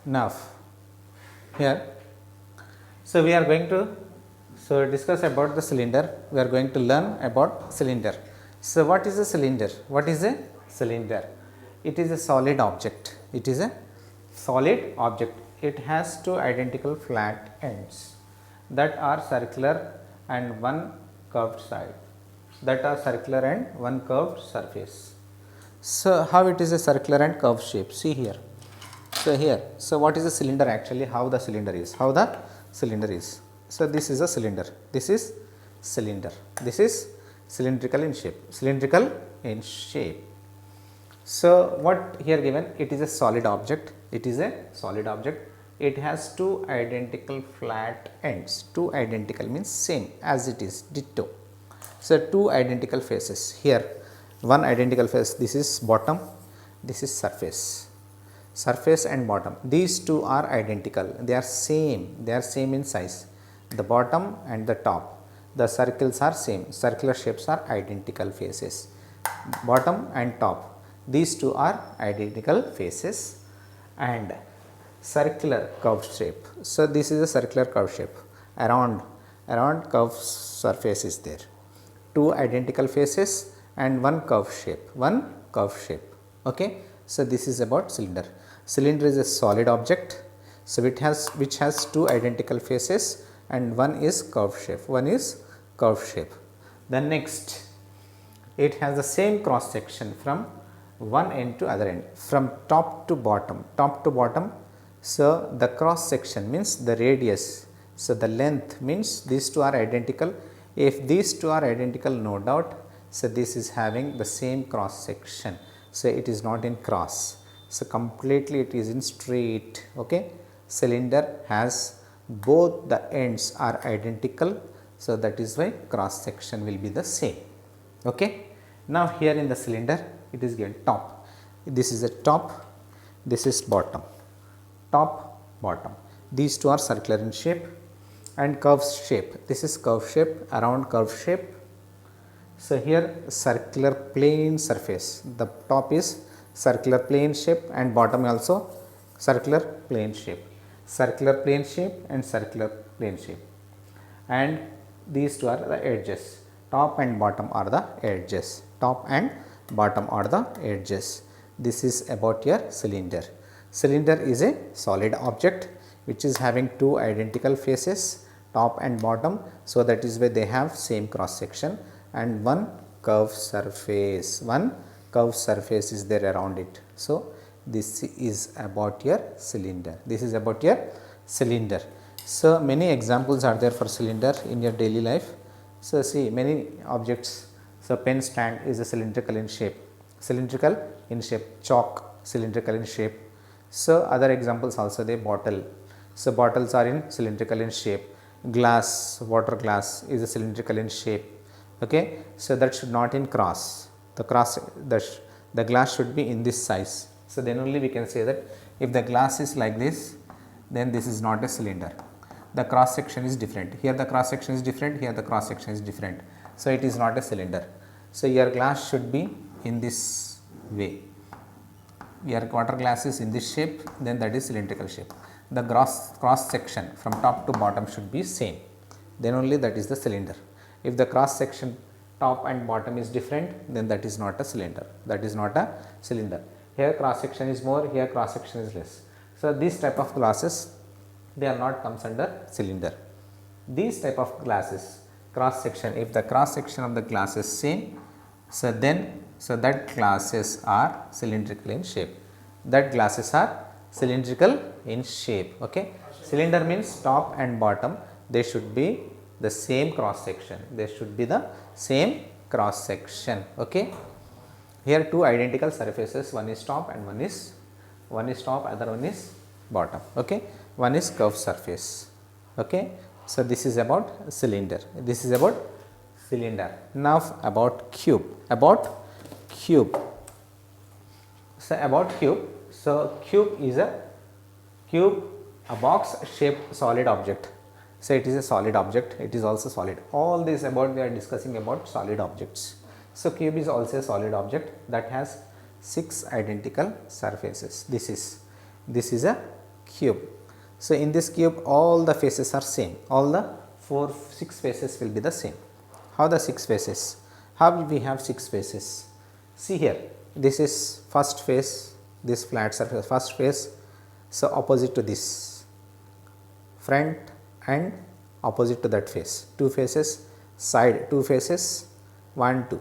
Now here, so we are going to discuss about the cylinder. We are going to learn about cylinder. So what is a cylinder? What is a cylinder? It is a solid object. It is a solid object. It has two identical flat ends that are circular and one curved side, that are circular and one curved surface. So how it is a circular and curved shape? See here. So here, so what is a cylinder actually? How the cylinder is? How the cylinder is? So this is a cylinder. This is cylinder. This is cylindrical in shape. Cylindrical in shape. So what here given? It is a solid object. It is a solid object. It has two identical flat ends. Two identical means same as it is, ditto. So two identical faces. Here one identical face. This is bottom. This is surface. Surface and bottom, these two are identical, they are same in size. The bottom and the top, the circles are same, circular shapes are identical faces. Bottom and top, these two are identical faces and circular curved shape. So this is a circular curved shape, around curved surface is there. Two identical faces and one curved shape, okay. So this is about cylinder. Cylinder is a solid object, so which has two identical faces and one is curved shape. Then next, it has the same cross section from one end to other end, from top to bottom. So the cross section means the radius, so the length means these two are identical. If these two are identical, no doubt, so this is having the same cross section, so it is not in cross. So completely it is in straight, okay. Cylinder has both the ends are identical, so that is why cross section will be the same, okay. Now here in the cylinder it is given top, this is a top, this is bottom, top bottom, these two are circular in shape and curved shape, this is curved shape, around curved shape. So here circular plane surface, the top is circular plane shape and bottom also circular plane shape, and circular plane shape, and these two are the edges, top and bottom are the edges, This is about your cylinder. Cylinder is a solid object which is having two identical faces, top and bottom, so that is why they have same cross section and one curved surface, is there around it. So this is about your cylinder. So many examples are there for cylinder in your daily life. So see many objects. So pen stand is a cylindrical in shape, chalk cylindrical in shape. So other examples also they bottle. So bottles are in cylindrical in shape. Glass, water glass is a cylindrical in shape, okay. So that should not in cross, the glass should be in this size. So then only we can say that if the glass is like this, then this is not a cylinder. The cross section is different, here the cross section is different, here the cross section is different, so it is not a cylinder. So your glass should be in this way, your water glass is in this shape, then that is cylindrical shape. The cross section from top to bottom should be same, then only that is the cylinder. If the cross section top and bottom is different, then that is not a cylinder, Here cross section is more, here cross section is less. So this type of glasses, they are not comes under cylinder. These type of glasses, cross section, if the cross section of the glass is same, so that glasses are cylindrical in shape. Okay. Cylinder means top and bottom, they should be the same cross section, okay. Here two identical surfaces, one is top and one is top, other one is bottom, okay. One is curved surface, okay. So this is about cylinder, Now about cube, So cube is a box shaped solid object. So it is a solid object, it is also solid. All this about we are discussing about solid objects. So cube is also a solid object that has 6 identical surfaces. This is a cube. So, in this cube all the faces are same, all the 6 faces will be the same. How the 6 faces? How will we have 6 faces? See here, this is first face, this flat surface first face, so opposite to this, front and opposite to that face, 2 faces, side 2 faces, 1 2,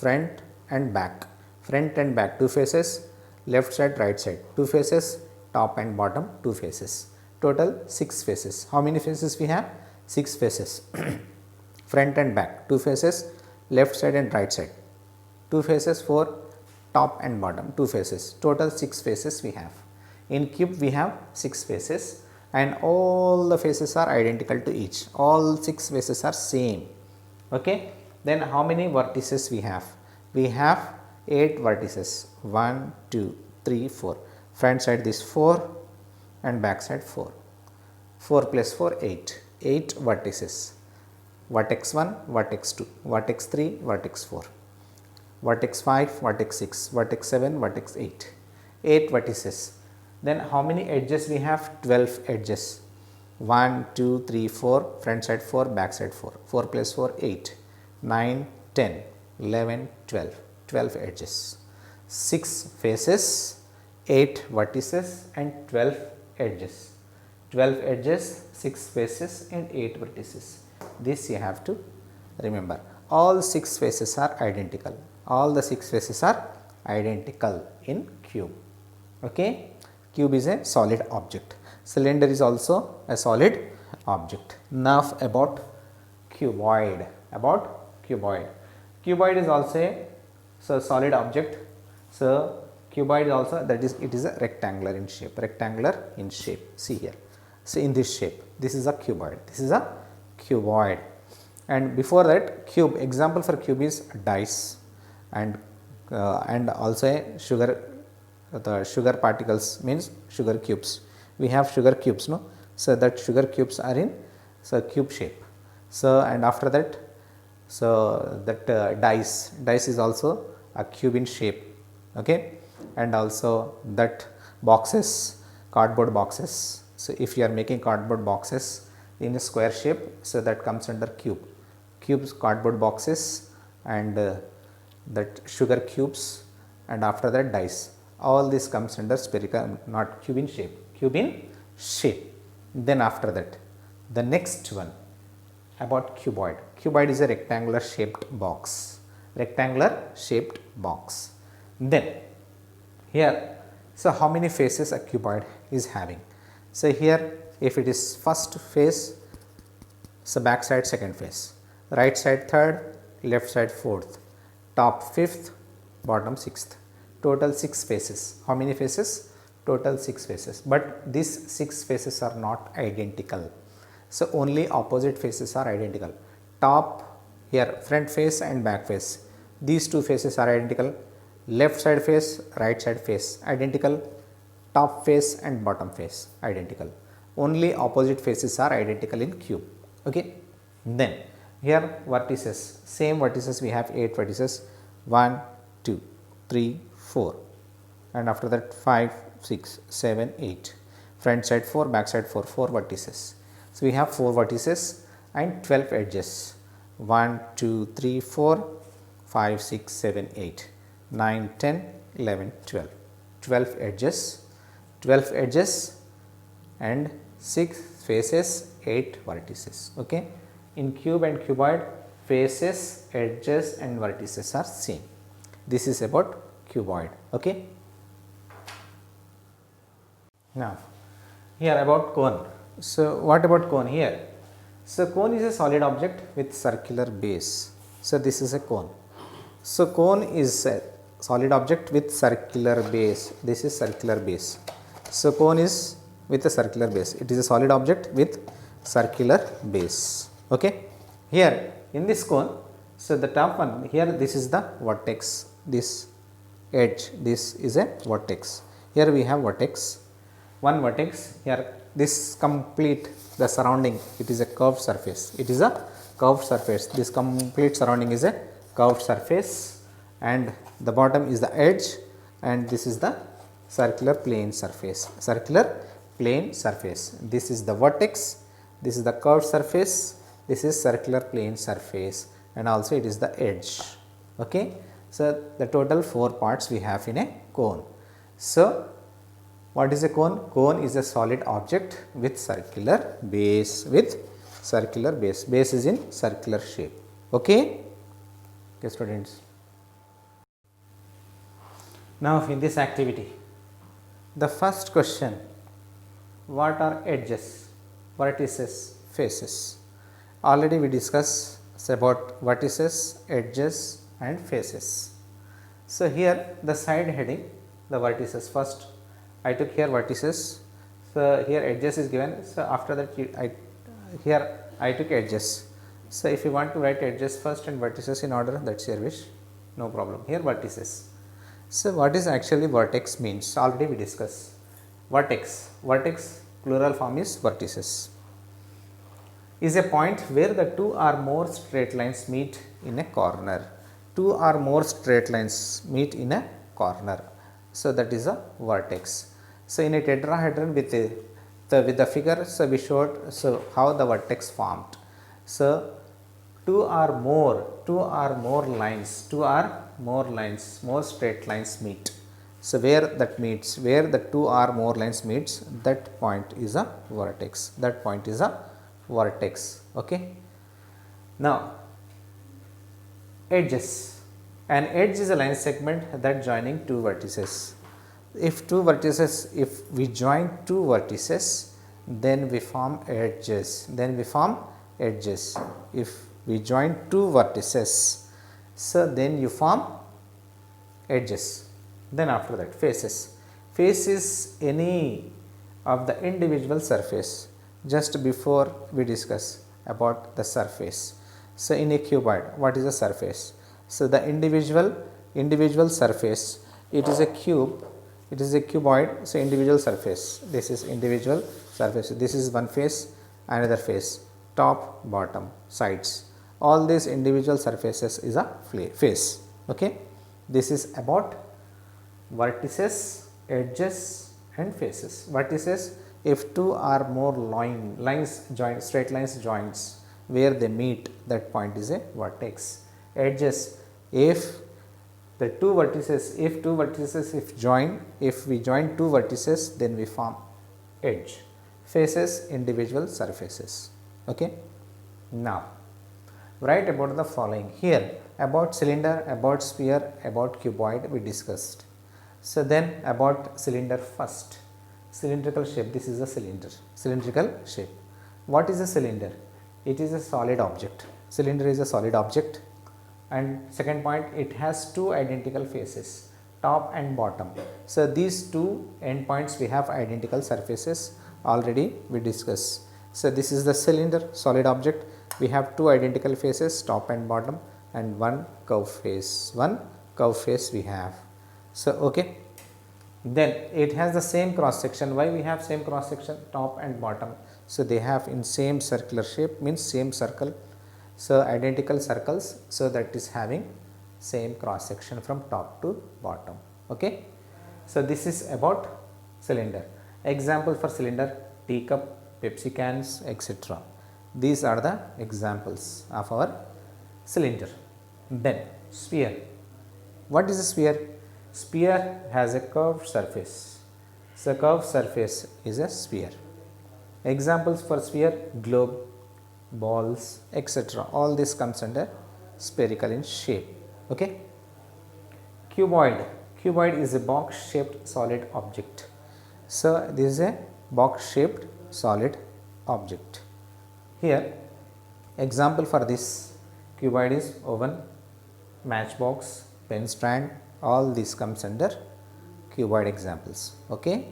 front and back, 2 faces, left side right side 2 faces, top and bottom 2 faces, total 6 faces. How many faces we have? 6 faces. Front and back 2 faces, left side and right side 2 faces, 4 top and bottom 2 faces, total 6 faces we have. In cube we have 6 faces and all the faces are identical to each, all 6 faces are same. Okay. Then how many vertices we have? We have 8 vertices, 1 2 3 4, front side this 4 and back side 4, 4 plus 4 8, 8 vertices, vertex 1, vertex 2, vertex 3, vertex 4, vertex 5, vertex 6, vertex 7, vertex 8, 8 vertices. Then how many edges we have? 12 edges, 1 2 3 4, front side 4, back side 4, 4 plus 4 8, 9 10 11 12, 12 edges, 6 faces, 8 vertices and 12 edges, 12 edges, 6 faces and 8 vertices. This you have to remember. All 6 faces are identical, all the 6 faces are identical in cube. Okay. Cube is a solid object, cylinder is also a solid object. Now about cuboid, cuboid is also a solid object. So, cuboid is also, that is, it is a rectangular in shape, see here. So, in this shape, this is a cuboid, and before that cube, example for cube is dice and also a sugar, the sugar particles means sugar cubes. We have sugar cubes, no? So, that sugar cubes are in cube shape. So, and after that, so that dice is also a cube in shape. Okay. And also that boxes, cardboard boxes. So, if you are making cardboard boxes in a square shape, so that comes under cubes, cardboard boxes and that sugar cubes, and after that dice. All this comes under spherical, not cube in shape, Then after that, the next one about cuboid. Cuboid is a rectangular shaped box, Then here, so how many faces a cuboid is having? So, here if it is first face, so back side second face, right side third, left side fourth, top fifth, bottom sixth, total 6 faces. How many faces? Total 6 faces, but these 6 faces are not identical. So, only opposite faces are identical. Top here, front face and back face, these 2 faces are identical, left side face, right side face identical, top face and bottom face identical. Only opposite faces are identical in cube. Okay. Then here vertices, same vertices we have 8 vertices, 1 2 3 4, and after that 5 6 7 8, front side 4, back side 4, 4 vertices. So, we have 4 vertices and 12 edges, 1 2 3 4 5 6 7 8 9 10 11 12, 12 edges and 6 faces, 8 vertices. Okay. In cube and cuboid, faces, edges and vertices are same. This is about cuboid. Okay. Now, here about cone. So, what about cone here? So, cone is a solid object with circular base. So, this is a cone. So, cone is a solid object with circular base. This is circular base. So, cone is with a circular base. It is a solid object with circular base. Okay. Here in this cone, so the top one here, this is the vertex, this edge, this is a vertex. Here we have vertex, one vertex here, this complete the surrounding, it is a curved surface, this complete surrounding is a curved surface, and the bottom is the edge, and this is the circular plane surface, plane surface. This is the vertex, this is the curved surface, this is circular plane surface, and also it is the edge. Okay. So, the total 4 parts we have in a cone. So, what is a cone? Cone is a solid object with circular base, base is in circular shape. Okay. Okay, students. Now, in this activity, the first question, what are edges, vertices, faces? Already we discussed about vertices, edges and faces. So, here the side heading, the vertices first, I took here vertices. So, here edges is given. So, after that here I took edges. So, if you want to write edges first and vertices in order, that is your wish, no problem. Here vertices. So, what is actually vertex means? Already we discussed. Vertex plural form is vertices, is a point where the two or more straight lines meet in a corner. Two or more straight lines meet in a corner. So, that is a vertex. So, in a tetrahedron with the figure, so we showed how the vertex formed. So, two or more straight lines meet. So, where that meets, where the two or more lines meets, that point is a vertex. Okay. Now, edges. An edge is a line segment that joining two vertices. If we join two vertices, then we form edges. If we join two vertices, so then you form edges. Then after that, faces. Face is any of the individual surface. Just before we discuss about the surface. So, in a cuboid, what is the surface? So, the individual surface, it is a cube, it is a cuboid. So, individual surface, this is individual surface, this is one face, another face, top, bottom, sides, all these individual surfaces is a face. Okay. This is about vertices, edges and faces. Vertices, if two or more lines join, straight lines joins, where they meet, that point is a vertex. Edges, if we join two vertices, then we form edge. Faces, individual surfaces. Okay. Now, write about the following. Here, about cylinder, about sphere, about cuboid we discussed. So, then about cylinder first. Cylindrical shape, this is a cylinder, cylindrical shape. What is a cylinder? It is a solid object. Cylinder is a solid object. And second point, it has two identical faces, top and bottom. So, these two endpoints we have identical surfaces, already we discussed. So, this is the cylinder, solid object. We have two identical faces, top and bottom, and one curve face we have. So, okay. Then it has the same cross section. Why we have same cross section? Top and bottom. So, they have in same circular shape, means same circle. So, identical circles. So, that is having same cross section from top to bottom. Okay. So, this is about cylinder. Example for cylinder: teacup, Pepsi cans, etc. These are the examples of our cylinder. Then sphere. What is a sphere? Sphere has a curved surface. So, curved surface is a sphere. Examples for sphere: globe, balls, etc. All this comes under spherical in shape. Okay. Cuboid. Cuboid is a box shaped solid object. So, this is a box shaped solid object. Here, example for this cuboid is oven, matchbox, pen stand, all this comes under cuboid examples. Okay.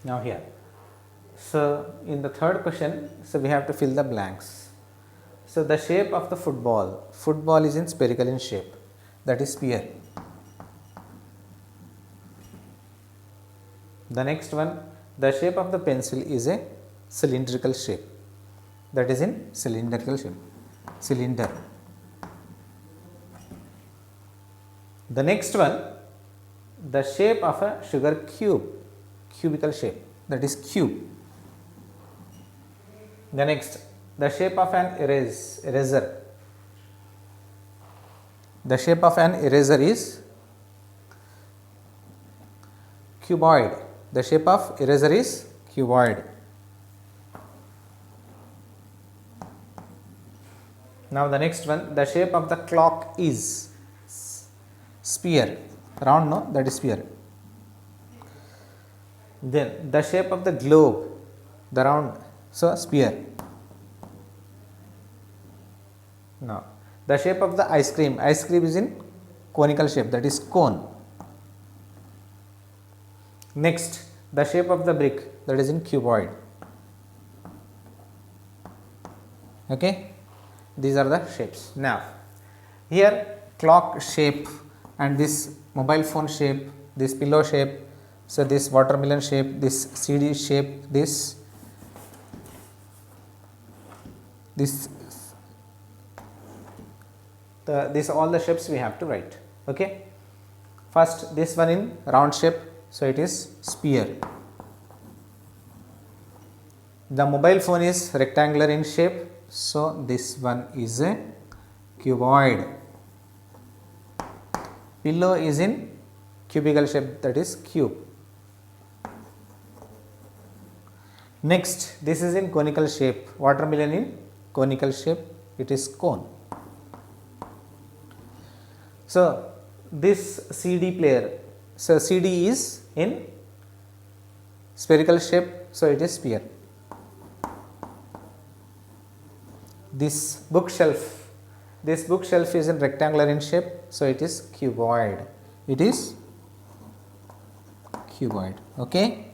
Now, here, so in the third question, so we have to fill the blanks. So, the shape of the football is in spherical in shape, that is sphere. The next one, the shape of the pencil is a cylindrical shape, that is in cylindrical shape, cylinder. The next one, the shape of a sugar cube, cubical shape, that is cube. The next, the shape of an eraser. The shape of an eraser is cuboid. The shape of eraser is cuboid. Now the next one, the shape of the clock is sphere. Round, no, that is sphere. Then the shape of the globe, the round, so sphere. Now the shape of the ice cream is in conical shape, that is cone. Next, the shape of the brick, that is in cuboid. Okay, these are the shapes. Now here clock shape and this mobile phone shape, this pillow shape, so this watermelon shape, this CD shape, this all the shapes we have to write. Okay, first this one in round shape, so it is sphere. The mobile phone is rectangular in shape, so this one is a cuboid. Pillow is in cubical shape, that is cube. Next, this is in conical shape, watermelon in conical shape, it is cone. So this CD player, so CD is in spherical shape, so it is sphere. This bookshelf is in rectangular in shape, so it is cuboid. It is cuboid. Okay.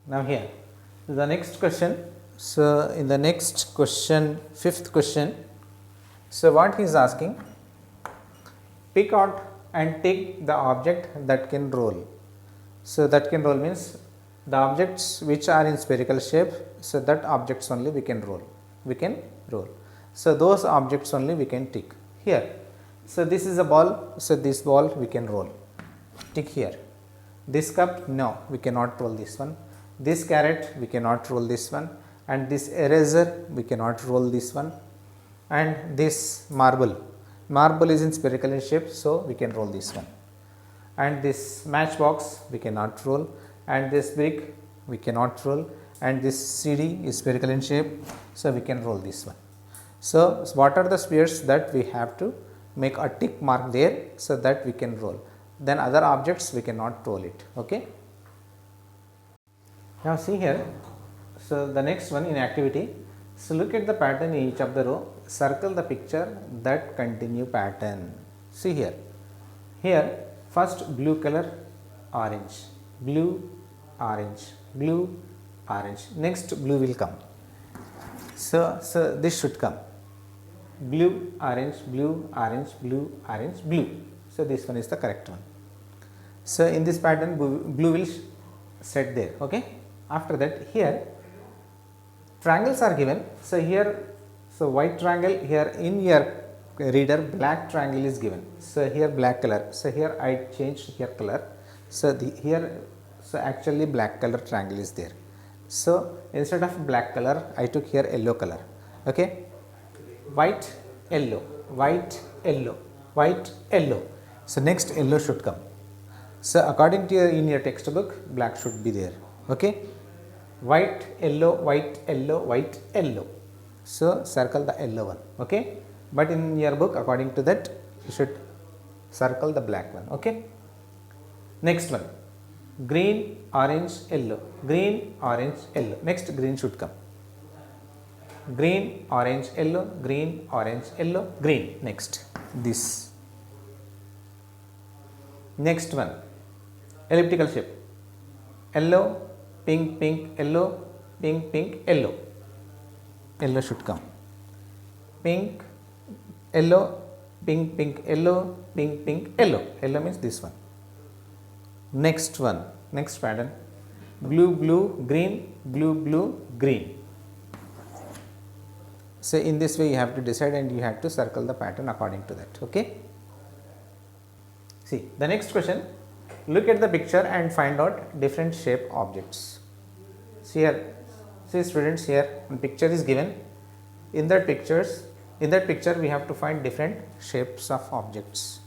Now here the next question. So in the next question, fifth question, so what he is asking, pick out and take the object that can roll. So that can roll means the objects which are in spherical shape, so that objects only we can roll. So those objects only we can tick here. So this is a ball, so this ball we can roll, tick here. This cup, no, we cannot roll this one. This carrot, we cannot roll this one, and this eraser, we cannot roll this one, and this marble is in spherical in shape, so we can roll this one, and this matchbox we cannot roll, and this brick we cannot roll, and this CD is spherical in shape, so we can roll this one. So what are the spheres that we have to make a tick mark there, so that we can roll, then other objects we cannot roll it. Okay. Now see here, so the next one in activity, so look at the pattern in each of the row, circle the picture that continue pattern. See here, first blue color, orange, blue, orange, blue, orange, next blue will come. So this should come, blue, orange, blue, orange, blue, orange, blue. So this one is the correct one. So in this pattern blue will set there. Okay. After that, here triangles are given. So here, so white triangle, here in your reader black triangle is given. So here black color. So here I changed here color. So so actually black color triangle is there. So instead of black color, I took here yellow color. Okay, white, yellow, white, yellow, white, yellow. So next yellow should come. So according to in your textbook, black should be there. Okay, white, yellow, white, yellow, white, yellow. So circle the yellow one. Okay, but in your book, according to that, you should circle the black one. Okay. Next one, green, orange, yellow, green, orange, yellow. Next green should come. Green, orange, yellow, green, orange, yellow, green. Next this. Next one, elliptical shape, yellow, pink, pink, yellow, pink, pink, yellow. Yellow should come. Pink, yellow, pink, pink, yellow, pink, pink, yellow. Yellow means this one. Next one, next pattern, blue, blue, green, blue, blue, green. So in this way you have to decide and you have to circle the pattern according to that. Okay. See the next question, look at the picture and find out different shape objects. See here, see students, here one picture is given. In that picture we have to find different shapes of objects.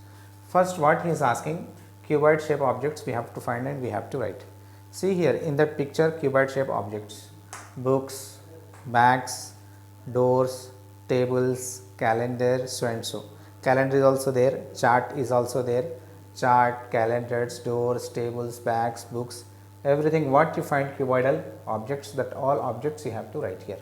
First what he is asking, cuboid shape objects we have to find and we have to write. See here in that picture, cuboid shape objects, books, bags, doors, tables, calendar, so and so. Calendar is also there, chart is also there, chart, calendars, doors, tables, bags, books, everything what you find cuboidal objects, that all objects you have to write here.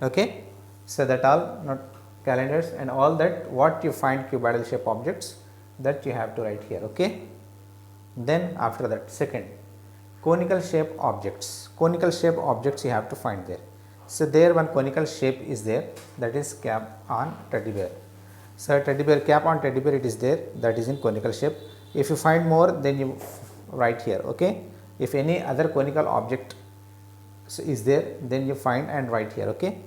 Okay, so that all, not calendars and all that what you find cuboidal shape objects, that you have to write here. Okay, then after that second, conical shape objects. Conical shape objects you have to find there. So there one conical shape is there, that is cap on teddy bear. So teddy bear, cap on teddy bear, it is there, that is in conical shape. If you find more, then you write here. Okay, if any other conical object is there, then you find and write here. Okay,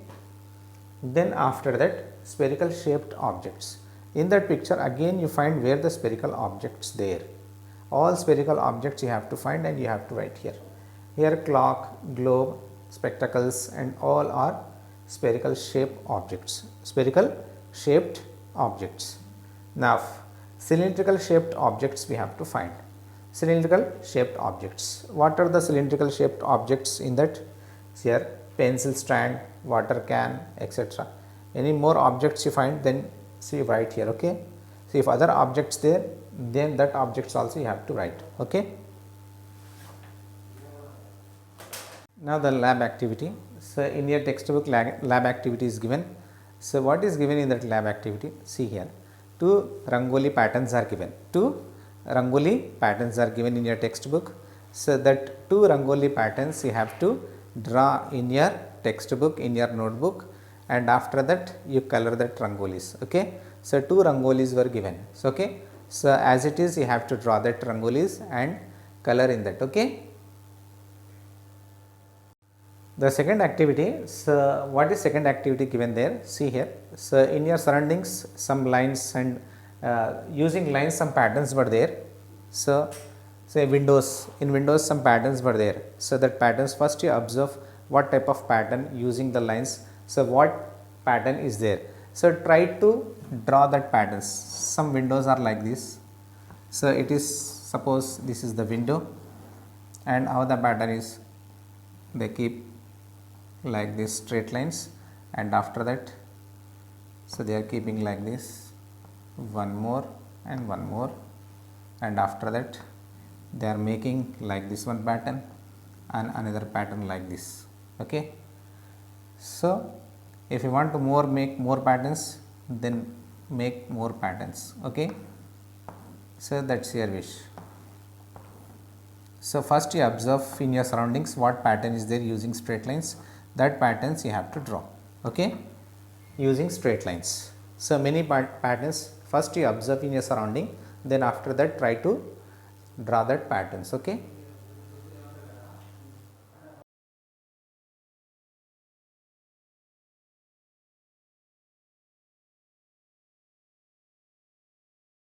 then after that spherical shaped objects. In that picture again you find where the spherical objects there. All spherical objects you have to find and you have to write here. Here clock, globe, spectacles and all are spherical shaped objects. Spherical shaped objects. Now cylindrical shaped objects we have to find. Cylindrical shaped objects. What are the cylindrical shaped objects in that? Here pencil stand, water can, etc. Any more objects you find, then see write here. Okay, so if other objects there, then that objects also you have to write. Okay, now the lab activity. So in your textbook lab activity is given. So what is given in that lab activity? See here, 2 rangoli patterns are given. 2 rangoli patterns are given in your textbook. So that 2 rangoli patterns you have to draw in your textbook, in your notebook, and after that you color that rangolis. Okay, so 2 rangolis were given. So okay, so as it is you have to draw that rangolis and color in that. Okay, the second activity. So what is second activity given there? See here, so in your surroundings some lines and using lines some patterns were there. So say windows, in windows some patterns were there. So that patterns, first you observe what type of pattern using the lines. So what pattern is there? So try to draw that patterns. Some windows are like this. So it is, suppose this is the window, and how the pattern is, they keep like this straight lines, and after that so they are keeping like this, one more and one more, and after that they are making like this one pattern and another pattern like this. Okay, so if you want to make more patterns, then make more patterns. Okay, so that's your wish. So first you observe in your surroundings what pattern is there using straight lines, that patterns you have to draw. Okay, using straight lines. So many patterns, first you observe in your surrounding, then after that try to draw that patterns. Okay.